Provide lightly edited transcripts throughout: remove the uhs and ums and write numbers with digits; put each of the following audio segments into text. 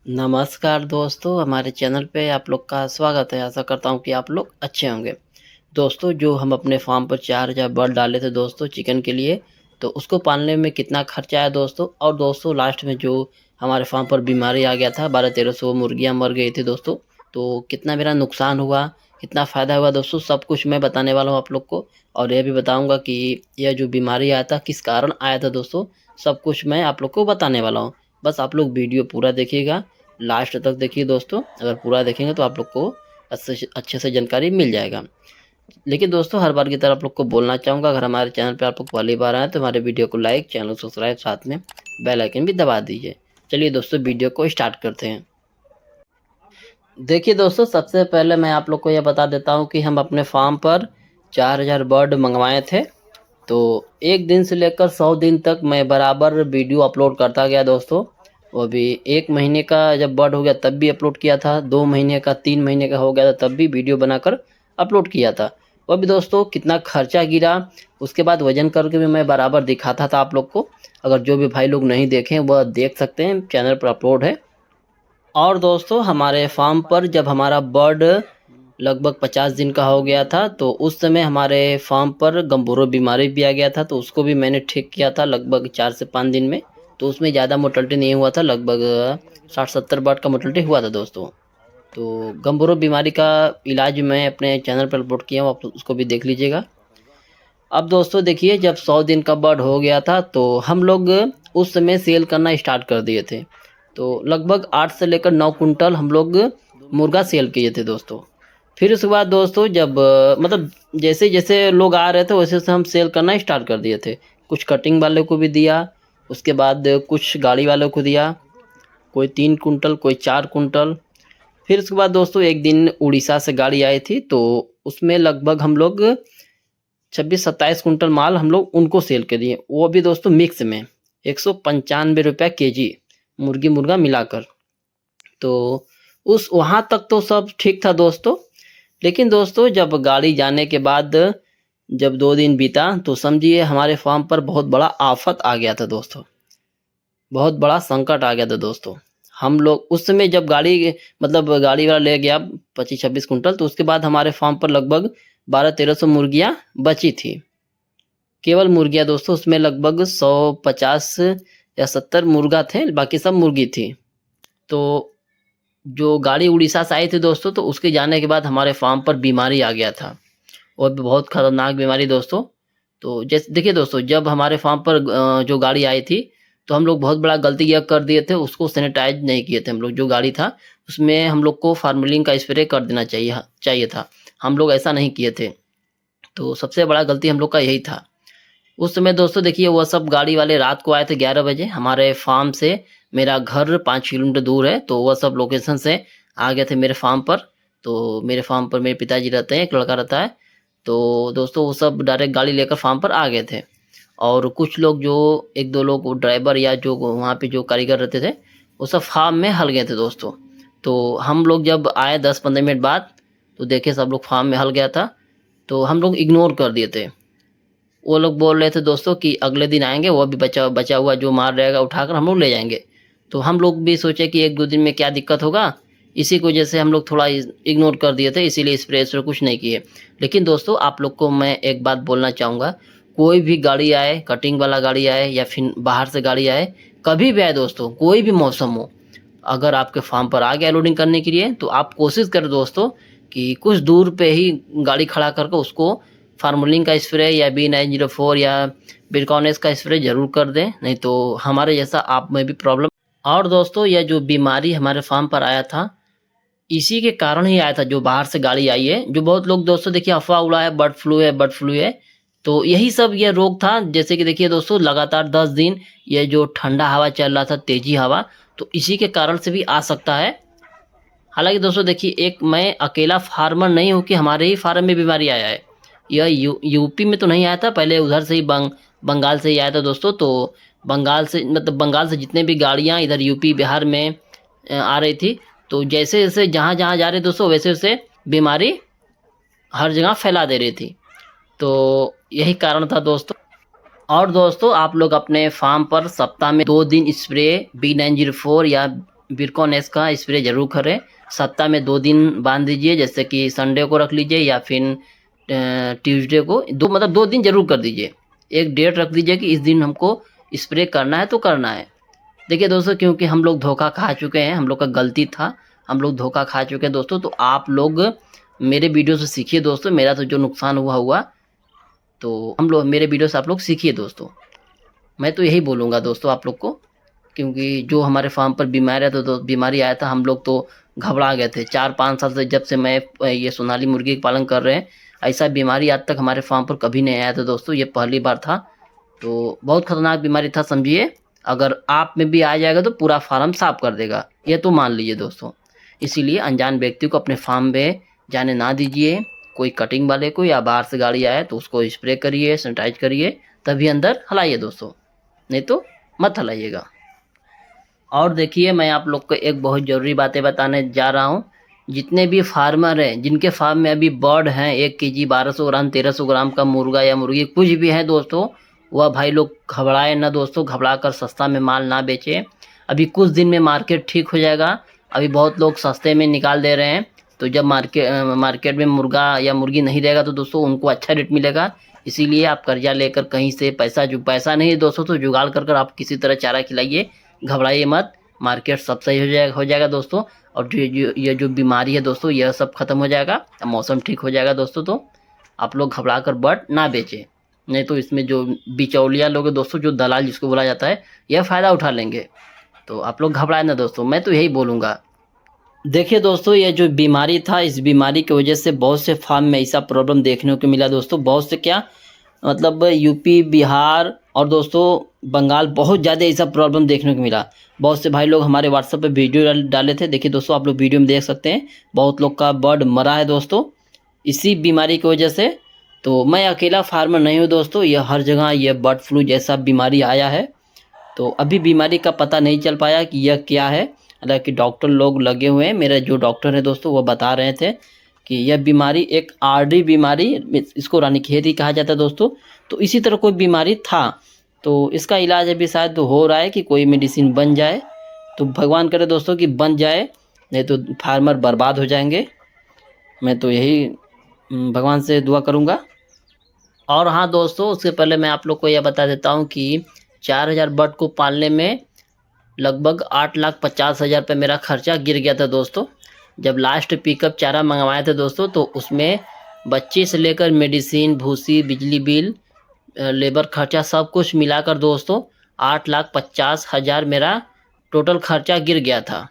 नमस्कार दोस्तों, हमारे चैनल पे आप लोग का स्वागत है। आशा करता हूँ कि आप लोग अच्छे होंगे। दोस्तों, जो हम अपने फार्म पर 4000 बर्ड डाले थे दोस्तों चिकन के लिए, तो उसको पालने में कितना खर्चा आया दोस्तों, और दोस्तों लास्ट में जो हमारे फार्म पर बीमारी आ गया था, 1200-1300 मुर्गियाँ मर गई थी दोस्तों। तो कितना मेरा नुकसान हुआ, कितना फ़ायदा हुआ दोस्तों, सब कुछ मैं बताने वाला हूँ आप लोग को। और यह भी बताऊँगा कि यह जो बीमारी आया था, किस कारण आया था दोस्तों, सब कुछ मैं आप लोग को बताने वाला हूँ। बस आप लोग वीडियो पूरा देखिएगा, लास्ट तक देखिए दोस्तों। अगर पूरा देखेंगे तो आप लोग को अच्छे से जानकारी मिल जाएगा। लेकिन दोस्तों, हर बार की तरह आप लोग को बोलना चाहूँगा, अगर हमारे चैनल पे आप लोग पहली बार आए तो हमारे वीडियो को लाइक, चैनल को सब्सक्राइब, साथ में बेल आइकन भी दबा दीजिए। चलिए दोस्तों, वीडियो को स्टार्ट करते हैं। देखिए दोस्तों, सबसे पहले मैं आप लोग को यह बता देता हूँ कि हम अपने फार्म पर 4000 बर्ड मंगवाए थे। तो 1 दिन से लेकर 100 दिन तक मैं बराबर वीडियो अपलोड करता गया दोस्तों। वो भी 1 महीने का जब बर्ड हो गया तब भी अपलोड किया था, 2 महीने का, 3 महीने का हो गया था तब भी वीडियो बनाकर अपलोड किया था। वो भी दोस्तों कितना खर्चा गिरा, उसके बाद वज़न करके भी मैं बराबर दिखाता था आप लोग को। अगर जो भी भाई लोग नहीं देखें वह देख सकते हैं, चैनल पर अपलोड है। और दोस्तों, हमारे फार्म पर जब हमारा बर्ड लगभग 50 दिन का हो गया था, तो उस समय हमारे फार्म पर गम्बोरो बीमारी भी आ गया था, तो उसको भी मैंने ठीक किया था लगभग 4 से 5 दिन में। तो उसमें ज़्यादा मोर्टेलिटी नहीं हुआ था, लगभग 60-70 बर्ड का मोर्टेलिटी हुआ था दोस्तों। तो गम्बोरो बीमारी का इलाज मैं अपने चैनल पर अपलोड किया हूँ, आप उसको भी देख लीजिएगा। अब दोस्तों देखिए, जब 100 दिन का बर्ड हो गया था तो हम लोग उस समय सेल करना स्टार्ट कर दिए थे। तो लगभग 8 से लेकर 9 कुंटल हम लोग मुर्गा सेल किए थे दोस्तों। फिर उसके बाद दोस्तों, जब मतलब जैसे-जैसे लोग आ रहे थे वैसे-वैसे हम सेल करना स्टार्ट कर दिए थे। कुछ कटिंग वाले को भी दिया, उसके बाद कुछ गाड़ी वालों को दिया, कोई 3 कुंटल, कोई 4 कुंटल। फिर उसके बाद दोस्तों एक दिन उड़ीसा से गाड़ी आई थी, तो उसमें लगभग हम लोग 26-27 कुंटल माल हम लोग उनको सेल कर दिए। वो भी दोस्तों मिक्स में 195 रुपये केजी, मुर्गी मुर्गा मिलाकर। तो उस वहाँ तक तो सब ठीक था दोस्तों। लेकिन दोस्तों, जब गाड़ी जाने के बाद जब 2 दिन बीता तो समझिए हमारे फार्म पर बहुत बड़ा आफत आ गया था दोस्तों। बहुत बड़ा संकट आ गया था दोस्तों। हम लोग उस समय जब गाड़ी मतलब गाड़ी वाला ले गया 25-26 कुंटल, तो उसके बाद हमारे फार्म पर लगभग 1200-1300 मुर्गियाँ बची थी। केवल मुर्गियाँ दोस्तों, उसमें लगभग 150 या 70 मुर्गा थे, बाकी सब मुर्गी थी। तो जो गाड़ी उड़ीसा से आई थी दोस्तों, तो उसके जाने के बाद हमारे फार्म पर बीमारी आ गया था, और भी बहुत खतरनाक बीमारी दोस्तों। तो जैसे देखिए दोस्तों, जब हमारे फार्म पर जो गाड़ी आई थी, तो हम लोग बहुत बड़ा गलती यह कर दिए थे, उसको सैनिटाइज नहीं किए थे हम लोग। जो गाड़ी था उसमें हम लोग को फार्मलिन का स्प्रे कर देना चाहिए था। हम लोग ऐसा नहीं किए थे। तो सबसे बड़ा गलती हम लोग का यही था। उस समय दोस्तों देखिए, वो सब गाड़ी वाले रात को आए थे 11 बजे हमारे फार्म से। मेरा घर 5 किलोमीटर दूर है, तो वह सब लोकेशन से आ गए थे मेरे फार्म पर। तो मेरे फार्म पर मेरे पिताजी रहते हैं, एक लड़का रहता है। तो दोस्तों वो सब डायरेक्ट गाड़ी लेकर फार्म पर आ गए थे। और कुछ लोग जो 1-2 लोग वो ड्राइवर या जो वहाँ पे जो कारीगर रहते थे, वो सब फार्म में हल गए थे दोस्तों। तो हम लोग जब आए 10-15 मिनट बाद, तो देखे सब लोग फार्म में हल गया था। तो हम लोग इग्नोर कर दिए थे। वो लोग बोल रहे थे दोस्तों कि अगले दिन आएँगे, वो भी बचा बचा हुआ जो माल रहेगा उठाकर हम लोग ले जाएँगे। तो हम लोग भी सोचे कि 1-2 दिन में क्या दिक्कत होगा, इसी की वजह से हम लोग थोड़ा इग्नोर कर दिए थे, इसीलिए स्प्रे कुछ नहीं किए। लेकिन दोस्तों, आप लोग को मैं एक बात बोलना चाहूँगा, कोई भी गाड़ी आए, कटिंग वाला गाड़ी आए या फिर बाहर से गाड़ी आए, कभी भी आए दोस्तों, कोई भी मौसम हो, अगर आपके फार्म पर आ गया लोडिंग करने के लिए, तो आप कोशिश करें दोस्तों कि कुछ दूर पे ही गाड़ी खड़ा करके उसको फार्मलिन का स्प्रे या B904 या बिरकॉनेस का स्प्रे ज़रूर कर दें, नहीं तो हमारे जैसा आप में भी प्रॉब्लम। और दोस्तों, यह जो बीमारी हमारे फार्म पर आया था, इसी के कारण ही आया था, जो बाहर से गाड़ी आई है। जो बहुत लोग दोस्तों देखिए अफ़वाह उड़ा है, बर्ड फ्लू है, बर्ड फ्लू है। तो यही सब ये रोग था। जैसे कि देखिए दोस्तों, लगातार 10 दिन ये जो ठंडा हवा चल रहा था, तेज़ी हवा, तो इसी के कारण से भी आ सकता है। हालाँकि दोस्तों देखिए, एक मैं अकेला फार्मर नहीं हूँ कि हमारे ही फार्म में बीमारी आया है। यह यूपी में तो नहीं आया था, पहले उधर से ही बंगाल से ही आया था दोस्तों। तो बंगाल से मतलब बंगाल से जितने भी गाड़ियाँ इधर यूपी बिहार में आ रही थी, तो जैसे-जैसे जहाँ-जहाँ जा रहे दोस्तों, वैसे-वैसे बीमारी हर जगह फैला दे रही थी। तो यही कारण था दोस्तों। और दोस्तों, आप लोग अपने फार्म पर सप्ताह में 2 दिन स्प्रे B904 या बिरकॉन एस का स्प्रे ज़रूर करें। सप्ताह में 2 दिन बांध दीजिए, जैसे कि संडे को रख लीजिए या फिर ट्यूसडे को, 2 दिन ज़रूर कर दीजिए। एक डेट रख दीजिए कि इस दिन हमको स्प्रे करना है तो करना है। देखिए दोस्तों, क्योंकि हम लोग धोखा खा चुके हैं, हम लोग का गलती था, हम लोग धोखा खा चुके हैं दोस्तों। तो आप लोग मेरे वीडियो से सीखिए दोस्तों। मेरा तो जो नुकसान हुआ तो हम लोग मेरे वीडियो से आप लोग सीखिए दोस्तों। मैं तो यही बोलूँगा दोस्तों आप लोग को, क्योंकि जो हमारे फार्म पर बीमारी आया तो बीमारी आया था, हम लोग तो घबरा गए थे। 4-5 साल से जब से मैं ये सोनाली मुर्गी का पालन कर रहे हैं, ऐसा बीमारी आज तक हमारे फार्म पर कभी नहीं आया था दोस्तों, ये पहली बार था। तो बहुत खतरनाक बीमारी था समझिए। अगर आप में भी आ जाएगा तो पूरा फार्म साफ कर देगा, ये तो मान लीजिए दोस्तों। इसीलिए अनजान व्यक्ति को अपने फार्म में जाने ना दीजिए। कोई कटिंग वाले को या बाहर से गाड़ी आए तो उसको स्प्रे करिए, सैनिटाइज करिए, तभी अंदर हलाइए दोस्तों, नहीं तो मत हलाइएगा। और देखिए, मैं आप लोग को एक बहुत ज़रूरी बातें बताने जा रहा हूँ। जितने भी फार्मर हैं जिनके फार्म में अभी बर्ड हैं 1 केजी 1200 ग्राम 1300 ग्राम का मुर्गा या मुर्गी कुछ भी है दोस्तों, वह भाई लोग घबराए ना दोस्तों। घबरा कर सस्ता में माल ना बेचें। अभी कुछ दिन में मार्केट ठीक हो जाएगा। अभी बहुत लोग सस्ते में निकाल दे रहे हैं, तो जब मार्केट में मुर्गा या मुर्गी नहीं रहेगा तो दोस्तों उनको अच्छा रेट मिलेगा। इसीलिए आप कर्जा लेकर कहीं से पैसा नहीं है दोस्तों, तो जुगाड़ कर आप किसी तरह चारा खिलाइए, घबराइए मत। मार्केट सब सही हो जाएगा दोस्तों। और ये जो बीमारी है दोस्तों, यह सब खत्म हो जाएगा, मौसम ठीक हो जाएगा दोस्तों। तो आप लोग घबरा कर बर्ड ना बेचें, नहीं तो इसमें जो बिचौलिया लोग हैं दोस्तों, जो दलाल जिसको बोला जाता है, यह फ़ायदा उठा लेंगे। तो आप लोग घबराए ना दोस्तों, मैं तो यही बोलूँगा। देखिए दोस्तों, ये जो बीमारी था, इस बीमारी की वजह से बहुत से फार्म में ऐसा प्रॉब्लम देखने को मिला दोस्तों। बहुत से क्या मतलब यूपी, बिहार और दोस्तों बंगाल, बहुत ज़्यादा ऐसा प्रॉब्लम देखने को मिला। बहुत से भाई लोग हमारे व्हाट्सएप पे वीडियो डाले थे। देखिए दोस्तों, आप लोग वीडियो में देख सकते हैं, बहुत लोग का बर्ड मरा है दोस्तों इसी बीमारी की वजह से। तो मैं अकेला फार्मर नहीं हूँ दोस्तों, यह हर जगह यह बर्ड फ्लू जैसा बीमारी आया है। तो अभी बीमारी का पता नहीं चल पाया कि यह क्या है। हालांकि डॉक्टर लोग लगे हुए हैं, मेरे जो डॉक्टर हैं दोस्तों वो बता रहे थे कि यह बीमारी एक आरडी बीमारी, इसको रानीखेत कहा जाता है दोस्तों। तो इसी तरह कोई बीमारी था, तो इसका इलाज अभी शायद हो रहा है कि कोई मेडिसिन बन जाए। तो भगवान करे दोस्तों कि बन जाए, नहीं तो फार्मर बर्बाद हो जाएंगे। मैं तो यही भगवान से दुआ करूँगा। और हाँ दोस्तों, उससे पहले मैं आप लोग को यह बता देता हूँ कि 4000 बर्ड को पालने में लगभग 8,50,000 रुपये मेरा खर्चा गिर गया था दोस्तों। जब लास्ट पिकअप चारा मंगवाए थे दोस्तों, तो उसमें बच्चे से लेकर मेडिसिन, भूसी, बिजली बिल, लेबर खर्चा सब कुछ मिलाकर दोस्तों 8,50,000 मेरा टोटल खर्चा गिर गया था।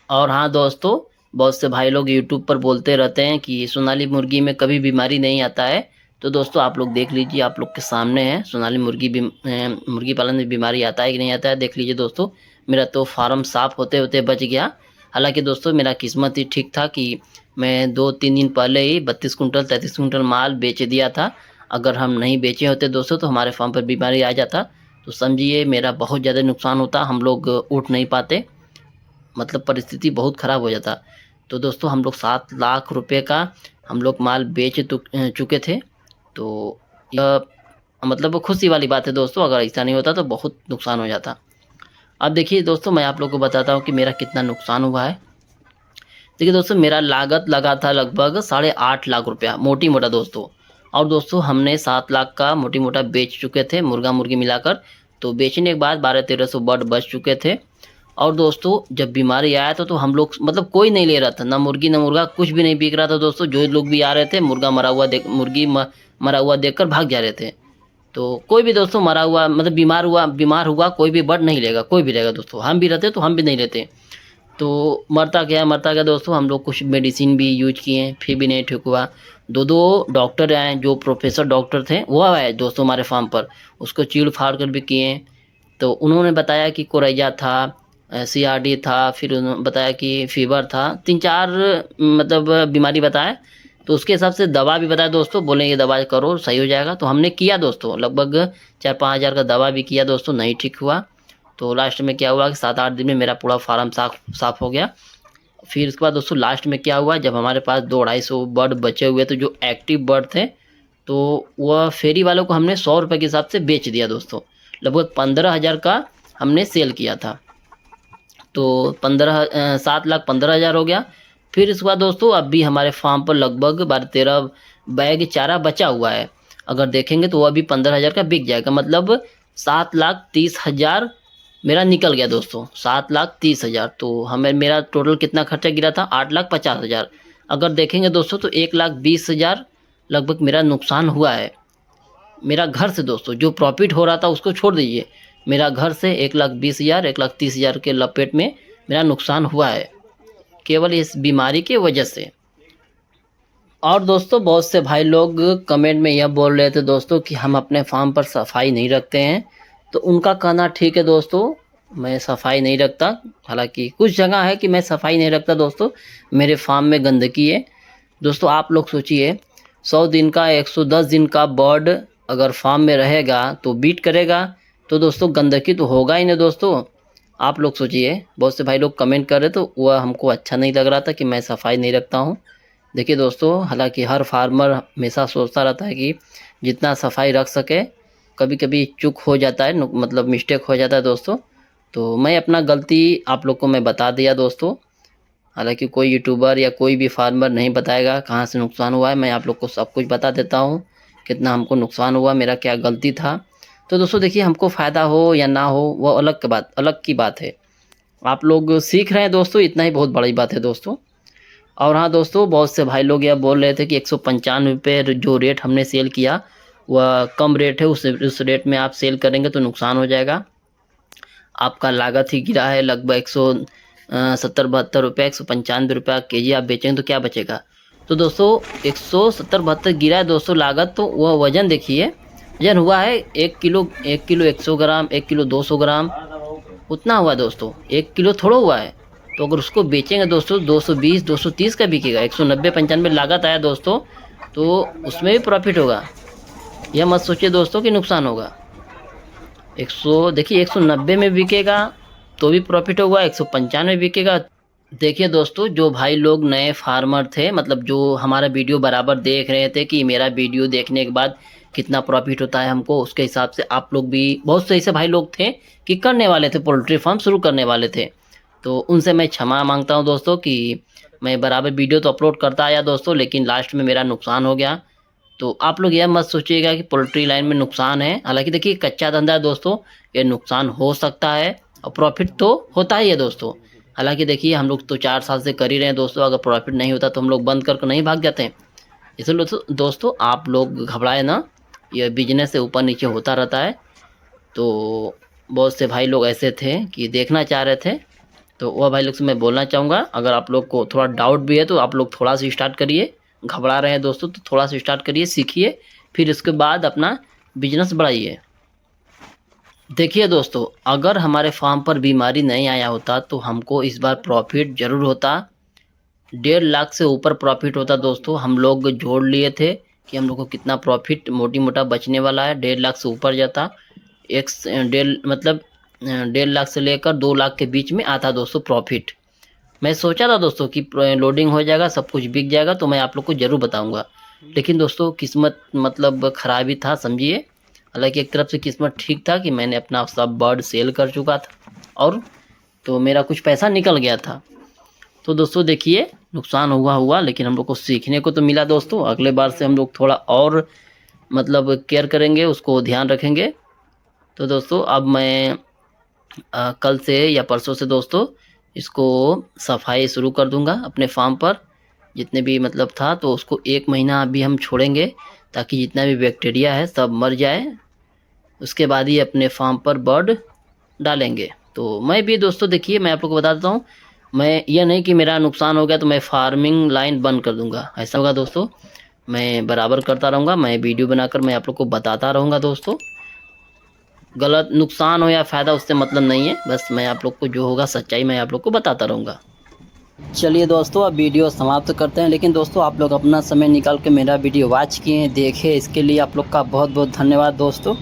और हाँ दोस्तों, बहुत से भाई लोग यूट्यूब पर बोलते रहते हैं कि सोनाली मुर्गी में कभी बीमारी नहीं आता है। तो दोस्तों आप लोग देख लीजिए, आप लोग के सामने है सोनाली मुर्गी पालन में बीमारी आता है कि नहीं आता है, देख लीजिए दोस्तों। मेरा तो फार्म साफ़ होते होते बच गया। हालांकि दोस्तों मेरा किस्मत ही ठीक था कि मैं 2-3 दिन पहले ही 32 कुंटल 33 कुंटल माल बेच दिया था। अगर हम नहीं बेचे होते दोस्तों तो हमारे फार्म पर बीमारी आ जाता, तो समझिए मेरा बहुत ज़्यादा नुकसान होता, हम लोग उठ नहीं पाते, मतलब परिस्थिति बहुत ख़राब हो जाता। तो दोस्तों हम लोग 7 लाख रुपए का हम लोग माल बेच चुके थे। तो यह मतलब खुशी वाली बात है दोस्तों, अगर ऐसा नहीं होता तो बहुत नुकसान हो जाता। अब देखिए दोस्तों, मैं आप लोगों को बताता हूँ कि मेरा कितना नुकसान हुआ है। देखिए दोस्तों, मेरा लागत लगा था लगभग 8.5 लाख रुपया मोटी मोटा दोस्तों। और दोस्तों हमने 7 लाख का मोटी मोटा बेच चुके थे, मुर्गा मुर्गी मिलाकर। तो बेचने के बाद 1200-1300 बर्ड बच चुके थे। और दोस्तों जब बीमारी आया था तो हम लोग मतलब कोई नहीं ले रहा था, ना मुर्गी ना मुर्गा, कुछ भी नहीं बिक रहा था दोस्तों। जो लोग भी आ रहे थे, मुर्गा मरा हुआ मरा हुआ देखकर भाग जा रहे थे। तो कोई भी दोस्तों मरा हुआ मतलब बीमार हुआ कोई भी बर्ड नहीं लेगा, कोई भी लेगा दोस्तों। हम भी रहते तो हम भी नहीं लेते। तो मरता गया दोस्तों। हम लोग कुछ मेडिसिन भी यूज किए, फिर भी नहीं ठीक हुआ। 2 डॉक्टर आए, जो प्रोफेसर डॉक्टर थे वो आए दोस्तों हमारे फार्म पर, उसको चीड़ फाड़ कर भी किए। तो उन्होंने बताया कि कोरैया था, CRD था, फिर उन्होंने बताया कि फीवर था, 3-4 मतलब बीमारी बताए। तो उसके हिसाब से दवा भी बताया दोस्तों, बोले ये दवा करो सही हो जाएगा। तो हमने किया दोस्तों, लगभग 4-5 हज़ार का दवा भी किया दोस्तों, नहीं ठीक हुआ। तो लास्ट में क्या हुआ कि 7-8 दिन में मेरा पूरा फार्म साफ हो गया। फिर उसके बाद दोस्तों लास्ट में क्या हुआ, जब हमारे पास 200-250 बर्ड बचे हुए थे जो एक्टिव बर्ड थे, तो वह फेरी वालों को हमने 100 रुपये के हिसाब से बेच दिया दोस्तों। लगभग 15,000 का हमने सेल किया था। तो 7,15,000 हो गया। फिर इसके बाद दोस्तों अभी हमारे फार्म पर लगभग 12-13 बैग चारा बचा हुआ है। अगर देखेंगे तो वो अभी 15,000 का बिक जाएगा, मतलब 7,30,000 मेरा निकल गया दोस्तों, 7,30,000। तो हमें मेरा टोटल कितना खर्चा गिरा था, 8,50,000। अगर देखेंगे दोस्तों तो 1,20,000 लगभग मेरा नुकसान हुआ है मेरा घर से दोस्तों। जो प्रॉफिट हो रहा था उसको छोड़ दीजिए, मेरा घर से 1,20,000 1,30,000 के लपेट में मेरा नुकसान हुआ है केवल इस बीमारी की वजह से। और दोस्तों बहुत से भाई लोग कमेंट में यह बोल रहे थे दोस्तों कि हम अपने फार्म पर सफाई नहीं रखते हैं, तो उनका कहना ठीक है दोस्तों, मैं सफाई नहीं रखता। हालांकि कुछ जगह है कि मैं सफाई नहीं रखता दोस्तों, मेरे फार्म में गंदगी है दोस्तों। आप लोग सोचिए 100 दिन का 110 दिन का बर्ड अगर फार्म में रहेगा तो बीट करेगा, तो दोस्तों गंदगी तो होगा ही नहीं दोस्तों। आप लोग सोचिए, बहुत से भाई लोग कमेंट कर रहे तो वह हमको अच्छा नहीं लग रहा था कि मैं सफाई नहीं रखता हूँ। देखिए दोस्तों, हालांकि हर फार्मर हमेशा सोचता रहता है कि जितना सफाई रख सके, कभी कभी चूक हो जाता है, मतलब मिस्टेक हो जाता है दोस्तों। तो मैं अपना गलती आप लोग को मैं बता दिया दोस्तों। हालांकि कोई यूट्यूबर या कोई भी फार्मर नहीं बताएगा कहाँ से नुकसान हुआ है, मैं आप लोग को सब कुछ बता देता हूँ कितना हमको नुकसान हुआ, मेरा क्या गलती था। तो दोस्तों देखिए, हमको फ़ायदा हो या ना हो वो अलग की बात है। आप लोग सीख रहे हैं दोस्तों, इतना ही बहुत बड़ी बात है दोस्तों। और हाँ दोस्तों, बहुत से भाई लोग यह बोल रहे थे कि 195 पे जो रेट हमने सेल किया वह कम रेट है, उस रेट में आप सेल करेंगे तो नुकसान हो जाएगा। आपका लागत ही गिरा है लगभग 170-72 रुपये, 195 रुपये केजी आप बेचेंगे तो क्या बचेगा। तो दोस्तों 170-72 गिरा है दोस्तों लागत, तो वह वज़न देखिए, वजन हुआ है 1 किलो 100 ग्राम, 1 किलो 200 ग्राम, उतना हुआ दोस्तों, 1 किलो थोड़ा हुआ है। तो अगर उसको बेचेंगे दोस्तों 220-230 का बिकेगा, 190-95 लागत आया दोस्तों, तो उसमें भी प्रॉफिट होगा। यह मत सोचिए दोस्तों कि नुकसान होगा। 190 में बिकेगा तो भी प्रॉफिट होगा, 195 बिकेगा। देखिए दोस्तों, जो भाई लोग नए फार्मर थे, मतलब जो हमारा वीडियो बराबर देख रहे थे कि मेरा वीडियो देखने के बाद कितना प्रॉफिट होता है हमको, उसके हिसाब से आप लोग भी, बहुत से ऐसे भाई लोग थे कि करने वाले थे, पोल्ट्री फार्म शुरू करने वाले थे, तो उनसे मैं क्षमा मांगता हूं दोस्तों कि मैं बराबर वीडियो तो अपलोड करता आया दोस्तों, लेकिन लास्ट में मेरा नुकसान हो गया। तो आप लोग यह मत सोचिएगा कि पोल्ट्री लाइन में नुकसान है। हालांकि देखिए कच्चा धंधा है दोस्तों, ये नुकसान हो सकता है और प्रॉफिट तो होता ही है दोस्तों। हालांकि देखिए हम लोग तो 4 साल से कर ही रहे हैं दोस्तों, अगर प्रॉफिट नहीं होता तो हम लोग बंद करके नहीं भाग जाते हैं। इसलिए दोस्तों आप लोग घबराए ना, यह बिजनेस से ऊपर नीचे होता रहता है। तो बहुत से भाई लोग ऐसे थे कि देखना चाह रहे थे, तो वह भाई लोग से मैं बोलना चाहूँगा, अगर आप लोग को थोड़ा डाउट भी है तो आप लोग थोड़ा सा स्टार्ट करिए। घबरा रहे हैं दोस्तों तो थोड़ा सा स्टार्ट करिए, सीखिए, फिर इसके बाद अपना बिजनेस बढ़ाइए। देखिए दोस्तों, अगर हमारे फार्म पर बीमारी नहीं आया होता तो हमको इस बार प्रॉफिट ज़रूर होता, 1.5 लाख से ऊपर प्रॉफिट होता दोस्तों। हम लोग जोड़ लिए थे कि हम लोग को कितना प्रॉफिट मोटी मोटा बचने वाला है, 1.5 लाख से ऊपर जाता। 1.5 लाख से लेकर 2 लाख के बीच में आता दोस्तों प्रॉफिट। मैं सोचा था दोस्तों कि लोडिंग हो जाएगा, सब कुछ बिक जाएगा, तो मैं आप लोग को ज़रूर बताऊंगा, लेकिन दोस्तों किस्मत मतलब ख़राबी था समझिए। हालांकि एक तरफ से किस्मत ठीक था कि मैंने अपना सब बर्ड सेल कर चुका था और तो मेरा कुछ पैसा निकल गया था। तो दोस्तों देखिए, नुकसान हुआ लेकिन हम लोग को सीखने को तो मिला दोस्तों। अगले बार से हम लोग थोड़ा और मतलब केयर करेंगे, उसको ध्यान रखेंगे। तो दोस्तों अब मैं कल से या परसों से दोस्तों इसको सफाई शुरू कर दूंगा अपने फार्म पर, जितने भी मतलब था, तो उसको 1 महीना अभी हम छोड़ेंगे ताकि जितना भी बैक्टीरिया है सब मर जाए, उसके बाद ही अपने फार्म पर बर्ड डालेंगे। तो मैं भी दोस्तों देखिए, मैं आप लोग को बता देता हूँ, मैं ये नहीं कि मेरा नुकसान हो गया तो मैं फार्मिंग लाइन बंद कर दूंगा, ऐसा होगा दोस्तों। मैं बराबर करता रहूँगा, मैं वीडियो बनाकर मैं आप लोग को बताता रहूँगा दोस्तों। गलत नुकसान हो या फ़ायदा उससे मतलब नहीं है, बस मैं आप लोग को जो होगा सच्चाई मैं आप लोग को बताता रहूँगा। चलिए दोस्तों, अब वीडियो समाप्त करते हैं, लेकिन दोस्तों आप लोग अपना समय निकाल के मेरा वीडियो वॉच किए, देखे, इसके लिए आप लोग का बहुत बहुत धन्यवाद दोस्तों।